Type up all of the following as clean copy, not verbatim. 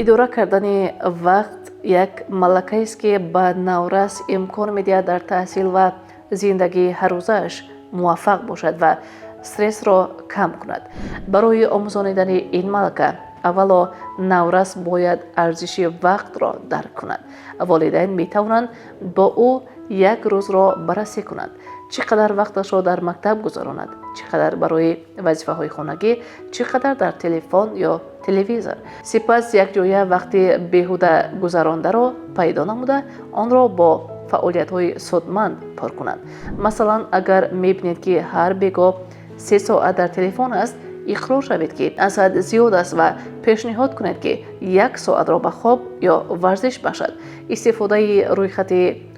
اداره کردن وقت یک ملکه است که به نورس امکان می‌دهد در تحصیل و زندگی هر روزش موفق باشد و استرس را کم کند. برای آموزاندن این ملکه اولا نورس باید ارزش وقت را درک کند. والدین می توانند با او یک روز را بررسی کنند، چقدر وقتش را در مکتب گذراند، چقدر برای وظیفه های خانگی، چقدر در تلفن یا تلویزیون. سپس یک جای وقت بیهوده گذرانده را پیدا نموده آن را با فعالیت های سودمند پر کنند. مثلا اگر میبینید که هر بیگاه 3 ساعت در تلفن است، اقرار شوید که از حد زیاد است و پیشنهاد کنید که 1 ساعت را به خواب یا ورزش بخشد. استفاده رویخط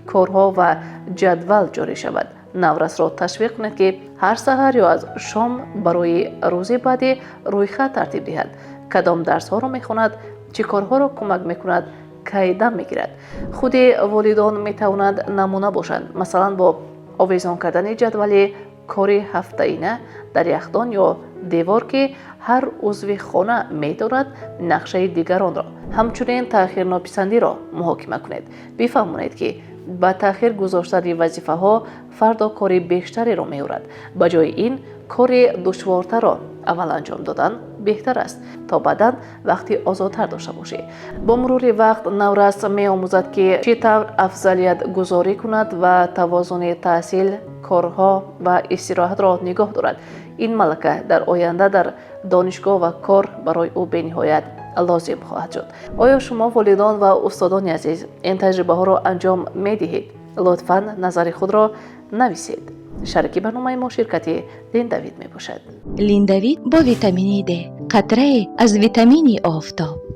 کارها و جدول جاری شود. نورس را تشویق کنید که هر سحر یا از شام برای روز بعدی رویخط ترتیب دهد. کدام درس ها را میخواند، چه کارها را کمک میکند، کی دم میگیرد. خود والدان میتوانند نمونه باشند، مثلا با آویزان کردن جدول کاری هفته‌ایانه در یخدان یا دیوار که هر عضو خانه می‌داند نقشه دیگران را. همچنین تأخیر ناپسندی را محاکمه کنید. بفهمانید که با تأخیر گذاشتن وظیفه ها فردا کاری بیشتری را می‌آورد. به جای این کار دشوارتر را اول انجام دادن بهتر است تا بعداً وقتی آزادتر داشته باشی. با مرور وقت نورس می‌آموزد که چطور افضلیت گذاری کند و توازن تحصیل، کارها و استراحت را نگاه دارد. این ملکه در آینده در دانشگاه و کار برای او بینهایت لازم خواهد شد. آیا شما والدان و استادان عزیز این تجربه ها را انجام می دهید؟ لطفاً نظر خود را نویسید. شریک برنامه ما شرکت لین دوید می باشد. لین دوید با ویتامین د، قطره از ویتامین آفتاب.